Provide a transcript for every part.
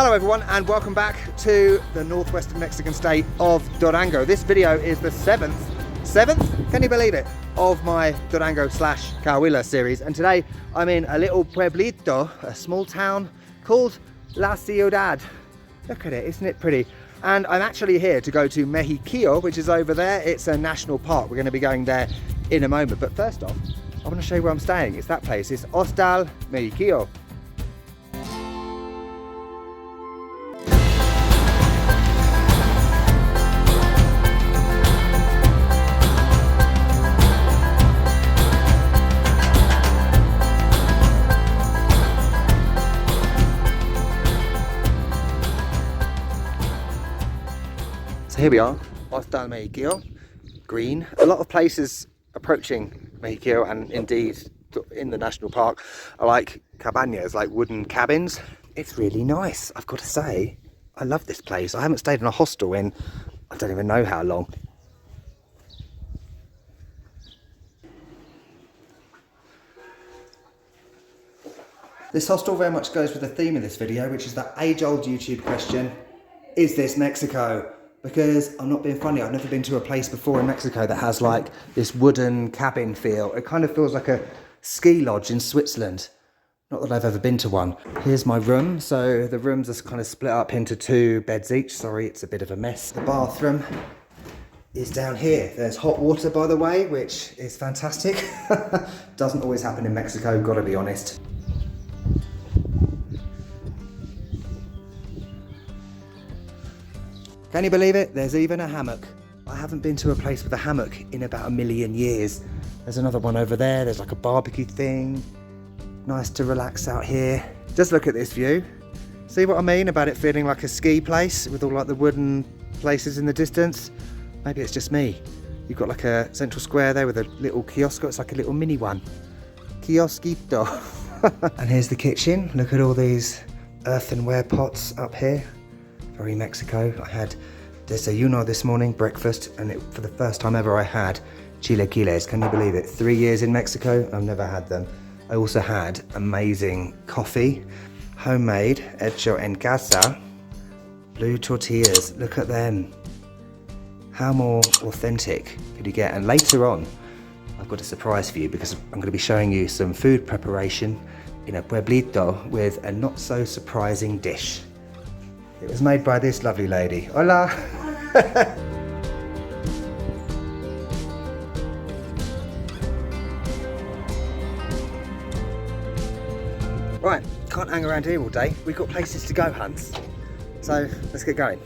Hello everyone and welcome back to the northwestern Mexican state of Durango. This video is the seventh, can you believe it, of my Durango / Coahuila series, and today I'm in a little pueblito, a small town called La Ciudad. Look at it, isn't it pretty? And I'm actually here to go to Mexiquillo, which is over there. It's a national park. We're going to be going there in a moment, but first off I want to show you where I'm staying. It's that place, it's Hostal Mexiquillo. So here we are, Hostal Mexiquillo, green. A lot of places approaching Mexiquillo and indeed in the national park are like cabañas, like wooden cabins. It's really nice, I've got to say. I love this place. I haven't stayed in a hostel in, I don't even know how long. This hostel very much goes with the theme of this video, which is that age-old YouTube question, is this Mexico? Because I'm not being funny, I've never been to a place before in Mexico that has like this wooden cabin feel. It kind of feels like a ski lodge in Switzerland. Not that I've ever been to one. Here's my room. So the rooms are kind of split up into 2 beds each. Sorry, it's a bit of a mess. The bathroom is down here. There's hot water, by the way, which is fantastic. Doesn't always happen in Mexico, gotta be honest. Can you believe it? There's even a hammock. I haven't been to a place with a hammock in about 1,000,000 years. There's another one over there. There's like a barbecue thing. Nice to relax out here. Just look at this view. See what I mean about it feeling like a ski place with all like the wooden places in the distance? Maybe it's just me. You've got like a central square there with a little kiosk. It's like a little mini one. Kiosquito. And here's the kitchen. Look at all these earthenware pots up here. Very Mexico. I had desayuno this morning, breakfast, and for the first time ever I had chilaquiles. Can you believe it? 3 years in Mexico, I've never had them. I also had amazing coffee, homemade, hecho en casa, blue tortillas. Look at them. How more authentic could you get? And later on, I've got a surprise for you because I'm going to be showing you some food preparation in a pueblito with a not so surprising dish. It was made by this lovely lady. Hola! Right, can't hang around here all day. We've got places to go, Hans. So, let's get going.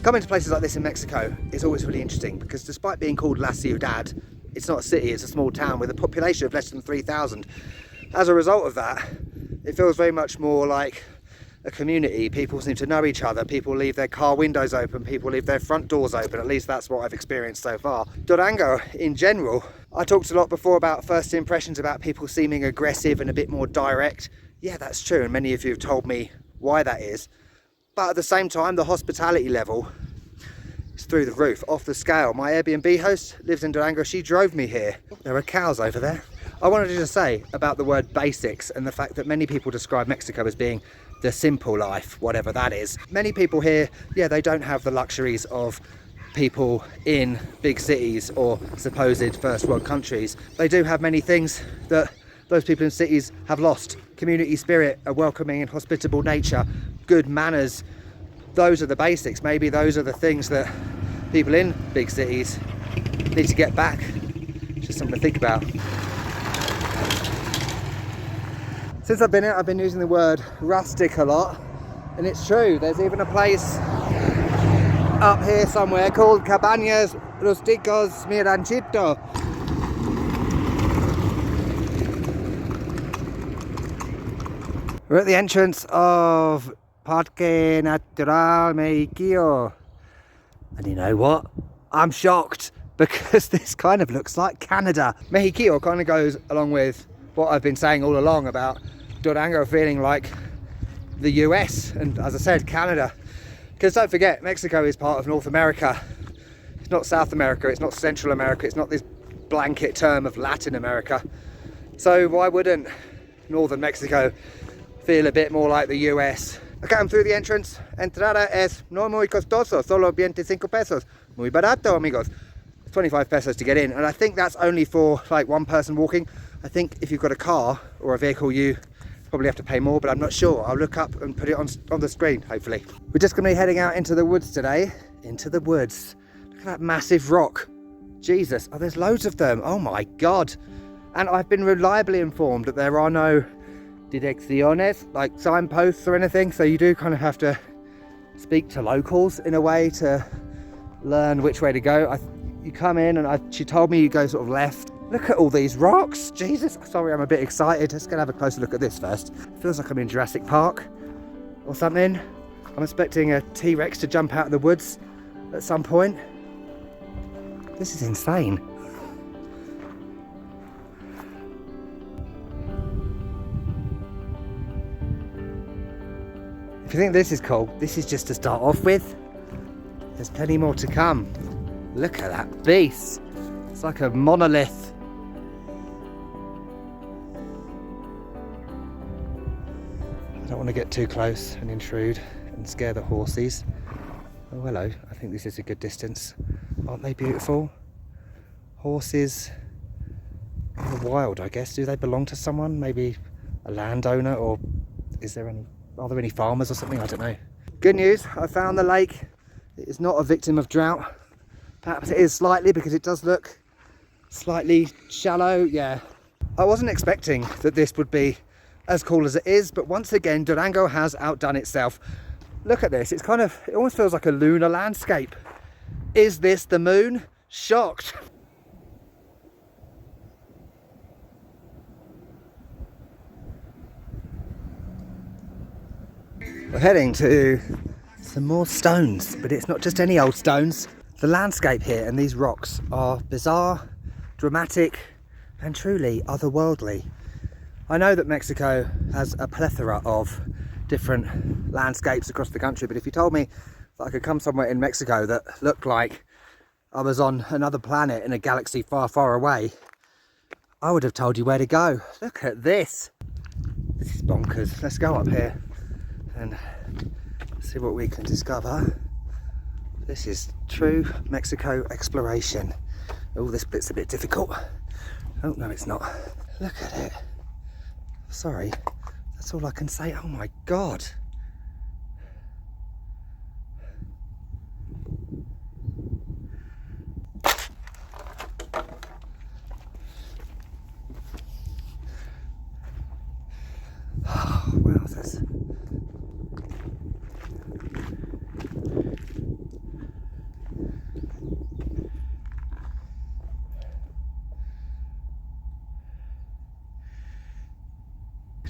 Coming to places like this in Mexico is always really interesting because despite being called La Ciudad, it's not a city, it's a small town with a population of less than 3,000. As a result of that, it feels very much more like a community. People seem to know each other, people leave their car windows open, people leave their front doors open, at least that's what I've experienced so far. Durango in general, I talked a lot before about first impressions, about people seeming aggressive and a bit more direct. Yeah, that's true, and many of you have told me why that is. But at the same time, the hospitality level is through the roof, off the scale. My Airbnb host lives in Durango. She drove me here. There are cows over there. I wanted to just say about the word basics and the fact that many people describe Mexico as being the simple life, whatever that is. Many people here, yeah, they don't have the luxuries of people in big cities or supposed first world countries. They do have many things that those people in cities have lost. Community spirit, a welcoming and hospitable nature, good manners. Those are the basics. Maybe those are the things that people in big cities need to get back. Just something to think about. Since I've been here, I've been using the word rustic a lot, and it's true. There's even a place up here somewhere called Cabañas Rusticos Mi Ranchito. We're at the entrance of Parque Natural Mexiquillo. And you know what? I'm shocked because this kind of looks like Canada. Mexiquillo kind of goes along with what I've been saying all along about Durango feeling like the US and, as I said, Canada. Because don't forget, Mexico is part of North America. It's not South America, it's not Central America, it's not this blanket term of Latin America. So why wouldn't northern Mexico feel a bit more like the US? Okay, I'm through the entrance. Entrada es no muy costoso, solo 25 pesos. Muy barato, amigos. 25 pesos to get in, and I think that's only for like one person walking. I think if you've got a car or a vehicle, you probably have to pay more, but I'm not sure. I'll look up and put it on the screen, hopefully. We're just gonna be heading out into the woods today. Into the woods. Look at that massive rock. Jesus, oh, there's loads of them. Oh my God. And I've been reliably informed that there are no direcciones, like signposts or anything, so you do kind of have to speak to locals in a way to learn which way to go. You come in and she told me you go sort of left. Look at all these rocks. Jesus, sorry, I'm a bit excited. Let's go have a closer look at this first. Feels like I'm in Jurassic Park or something. I'm expecting a T-Rex to jump out of the woods at some point. This is insane. If you think this is cool, this is just to start off with. There's plenty more to come. Look at that beast. It's like a monolith. I don't want to get too close and intrude and scare the horses. Oh, hello. I think this is a good distance. Aren't they beautiful? Horses in the wild, I guess. Do they belong to someone? Maybe a landowner, or are there any farmers or something? I don't know. Good news, I found the lake. It is not a victim of drought. Perhaps it is slightly, because it does look slightly shallow. Yeah, I wasn't expecting that this would be as cool as it is, but once again Durango has outdone itself. Look at this. It almost feels like a lunar landscape. Is this the moon? Shocked. We're heading to some more stones, but it's not just any old stones. The landscape here and these rocks are bizarre, dramatic, and truly otherworldly. I know that Mexico has a plethora of different landscapes across the country, but if you told me that I could come somewhere in Mexico that looked like I was on another planet in a galaxy far, far away, I would have told you where to go. Look at this. This is bonkers. Let's go up here and see what we can discover. This is true Mexico exploration. Oh, this bit's a bit difficult. Oh, no, it's not. Look at it. Sorry, that's all I can say. Oh my God. Oh, wowzers.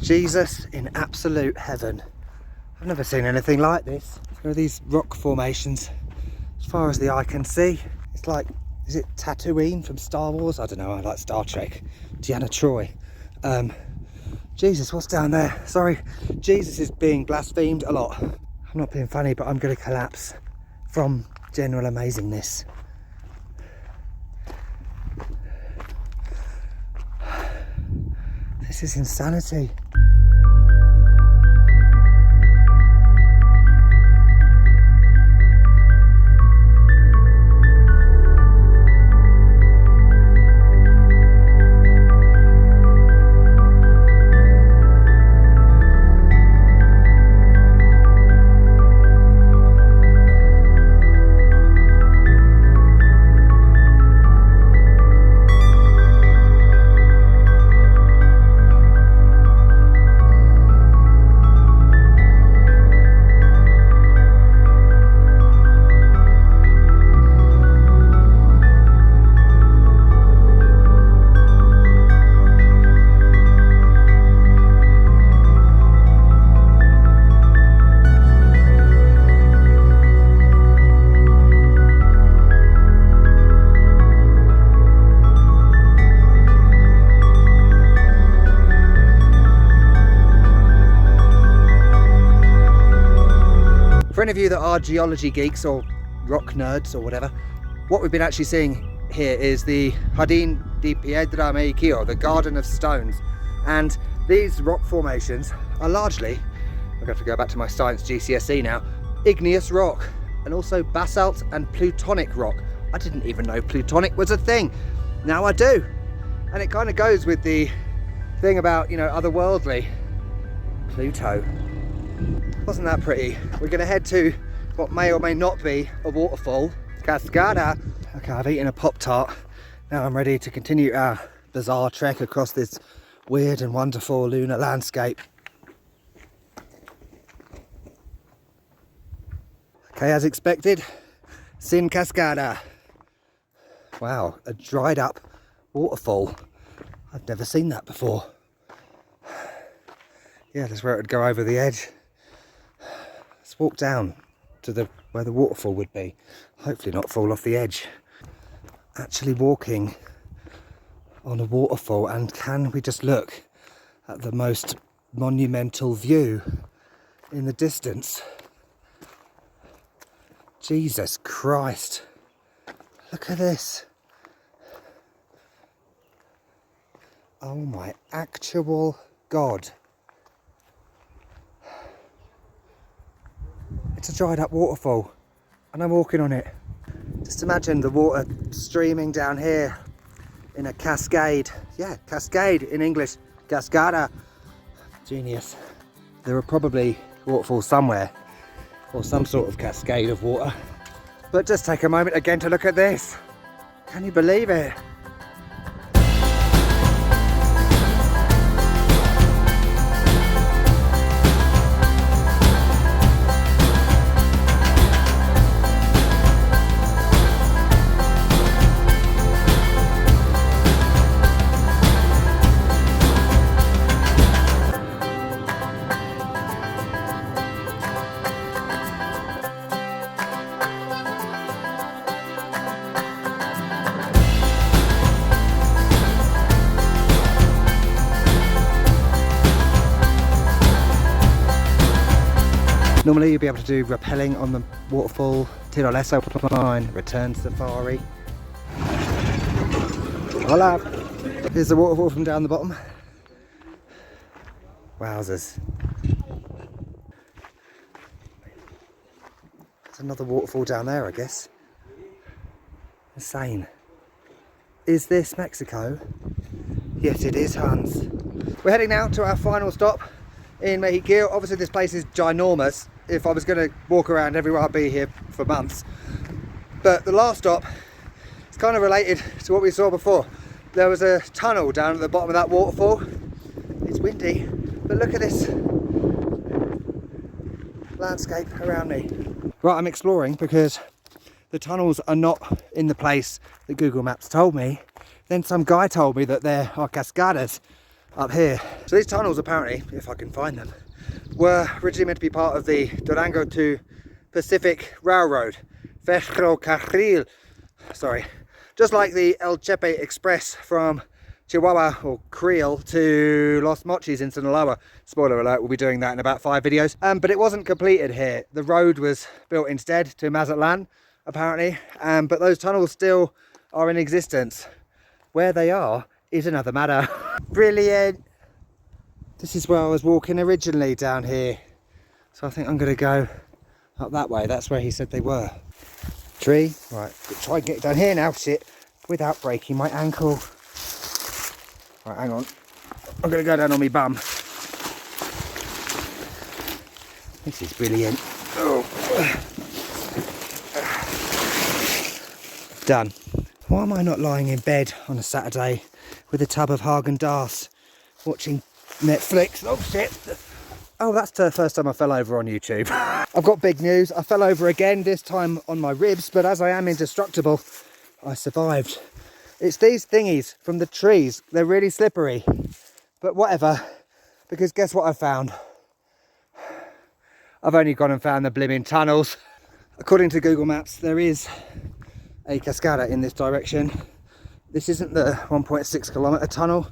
Jesus in absolute heaven. I've never seen anything like this. There are these rock formations as far as the eye can see. It's like, is it Tatooine from Star Wars? I don't know, I like Star Trek. Deanna Troi. Jesus, what's down there? Sorry, Jesus is being blasphemed a lot. I'm not being funny, but I'm going to collapse from general amazingness. This is insanity. For any of you that are geology geeks or rock nerds or whatever, what we've been actually seeing here is the Jardín di Piedra Mequillo, the Garden of Stones. And these rock formations are largely, I'm going to have to go back to my science GCSE now, igneous rock, and also basalt and plutonic rock. I didn't even know plutonic was a thing. Now I do. And it kind of goes with the thing about, you know, otherworldly. Pluto. Wasn't that pretty? We're going to head to what may or may not be a waterfall, Cascada. Okay, I've eaten a Pop-Tart. Now I'm ready to continue our bizarre trek across this weird and wonderful lunar landscape. Okay, as expected, Sin Cascada. Wow, a dried up waterfall. I've never seen that before. Yeah, that's where it would go over the edge. Let's walk down to where the waterfall would be. Hopefully not fall off the edge. Actually walking on a waterfall, and can we just look at the most monumental view in the distance? Jesus Christ. Look at this. Oh my actual God. It's a dried up waterfall and I'm walking on it. Just imagine the water streaming down here in a cascade. Yeah, cascade in English. Cascada. Genius. There are probably waterfalls somewhere or some sort of cascade of water. But just take a moment again to look at this. Can you believe it? Normally you'll be able to do rappelling on the waterfall, tirolesa, line, return safari. Hola! Here's the waterfall from down the bottom. Wowzers. There's another waterfall down there, I guess. Insane. Is this Mexico? Yes, it is, Hans. We're heading now to our final stop in Mexiquillo. Obviously this place is ginormous. If I was going to walk around everywhere, I'd be here for months. But the last stop is kind of related to what we saw before. There was a tunnel down at the bottom of that waterfall. It's windy, but look at this landscape around me. Right, I'm exploring because the tunnels are not in the place that Google Maps told me. Then some guy told me that there are cascadas up here. So these tunnels apparently, if I can find them, were originally meant to be part of the Durango to Pacific Railroad. Ferrocarril. Sorry. Just like the El Chepe Express from Chihuahua or Creel to Los Mochis in Sinaloa. Spoiler alert, we'll be doing that in about 5 videos. But it wasn't completed here. The road was built instead to Mazatlan, apparently. But those tunnels still are in existence. Where they are is another matter. Brilliant! This is where I was walking originally down here. So I think I'm going to go up that way. That's where he said they were. Tree. Right, try and get down here now, shit, without breaking my ankle. Right, hang on. I'm going to go down on my bum. This is brilliant. Oh. Done. Why am I not lying in bed on a Saturday with a tub of Häagen-Dazs watching Netflix? Oh shit. Oh, that's the first time I fell over on YouTube. I've got big news. I fell over again, this time on my ribs, but as I am indestructible, I survived. It's these thingies from the trees. They're really slippery, but whatever, because guess what I found? I've only gone and found the blimmin' tunnels. According to Google Maps, there is a cascada in this direction. This isn't the 1.6 kilometre tunnel.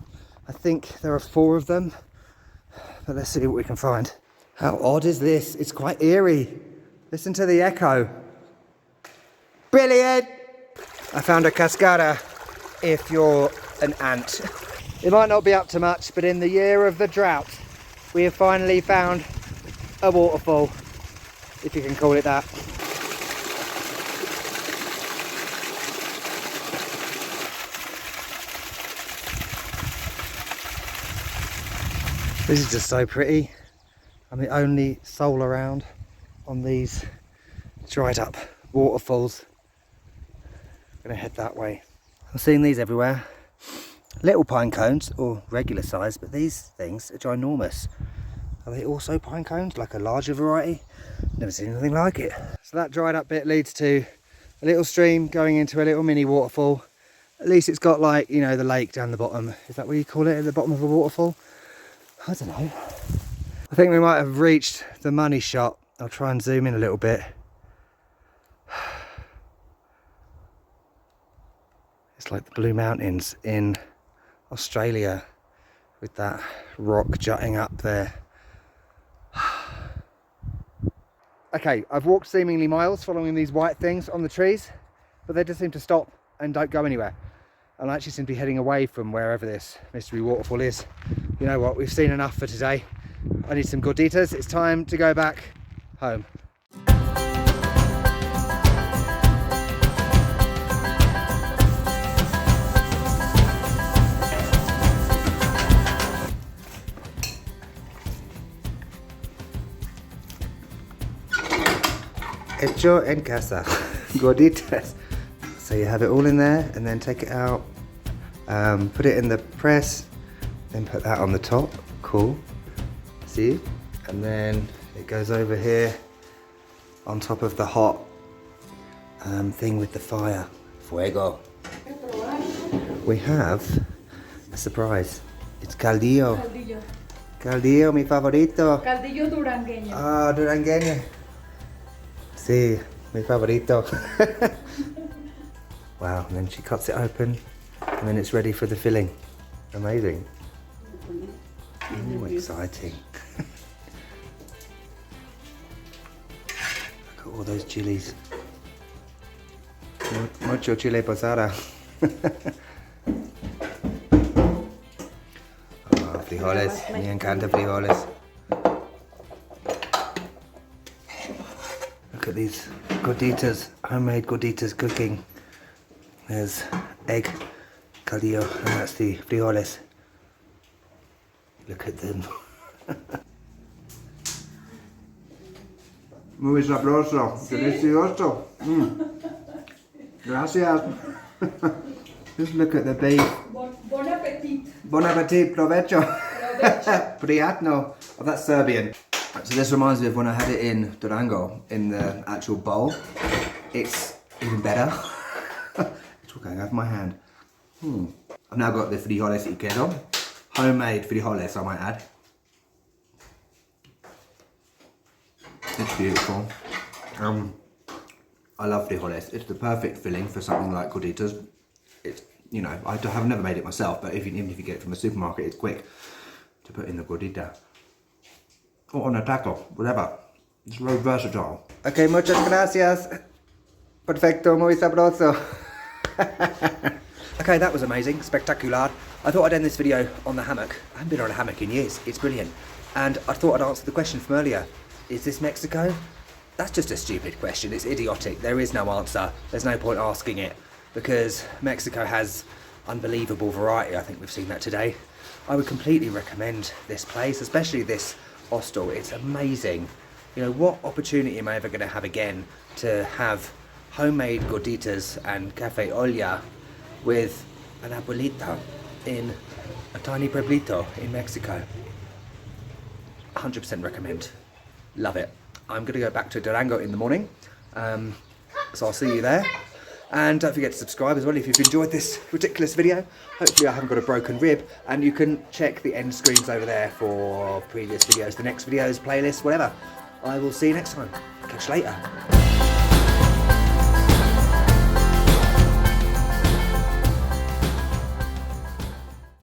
I think there are 4 of them, but let's see what we can find. How odd is this? It's quite eerie. Listen to the echo. Brilliant! I found a cascada if you're an ant. It might not be up to much, but in the year of the drought, we have finally found a waterfall, if you can call it that. This is just so pretty. I'm the only soul around on these dried up waterfalls. I'm gonna head that way. I'm seeing these everywhere. Little pine cones, or regular size, but these things are ginormous. Are they also pine cones, like a larger variety? Never seen anything like it. So that dried up bit leads to a little stream going into a little mini waterfall. At least it's got, like, you know, the lake down the bottom. Is that what you call it, at the bottom of a waterfall? I don't know. I think we might have reached the money shot. I'll try and zoom in a little bit. It's like the Blue Mountains in Australia with that rock jutting up there. Okay, I've walked seemingly miles following these white things on the trees, but they just seem to stop and don't go anywhere. And I actually seem to be heading away from wherever this mystery waterfall is. You know what, we've seen enough for today. I need some gorditas. It's time to go back home. Hecho en casa, gorditas. So you have it all in there and then take it out, put it in the press, then put that on the top, cool, see? And then it goes over here on top of the hot thing with the fire, fuego. We have a surprise, it's caldillo. Caldillo. Caldillo, mi favorito. Caldillo durangueño. Ah, durangueño. Sí, mi favorito. Wow, and then she cuts it open and then it's ready for the filling. Amazing. Ooh, exciting. Look at all those chilies. Mucho chile posada. Oh, frijoles. Me encanta frijoles. Look at these gorditas, homemade gorditas cooking. There's egg, caldillo, and that's the frijoles. Look at them. Muy sabroso, delicioso. Gracias. Just look at the beef. Bon appetit. Bon appetit, provecho. Priatno. Oh, that's Serbian. So this reminds me of when I had it in Durango, in the actual bowl. It's even better. It's all going over my hand. I've now got the frijoles y queso. Homemade frijoles, I might add. It's beautiful. I love frijoles. It's the perfect filling for something like gorditas. It's, you know, I've never made it myself, but even if you get it from a supermarket, it's quick to put in the gordita. Or on a taco, whatever. It's very versatile. Okay, muchas gracias. Perfecto, muy sabroso. Okay, that was amazing, spectacular. I thought I'd end this video on the hammock. I haven't been on a hammock in years, it's brilliant. And I thought I'd answer the question from earlier. Is this Mexico? That's just a stupid question, it's idiotic. There is no answer, there's no point asking it. Because Mexico has unbelievable variety, I think we've seen that today. I would completely recommend this place, especially this hostel. It's amazing. You know, what opportunity am I ever going to have again to have homemade gorditas and cafe olla with an abuelita in a tiny pueblito in Mexico? 100% recommend. Love it. I'm going to go back to Durango in the morning, so I'll see you there. And don't forget to subscribe as well if you've enjoyed this ridiculous video. Hopefully I haven't got a broken rib, and you can check the end screens over there for previous videos, the next videos, playlists, whatever. I will see you next time. Catch you later.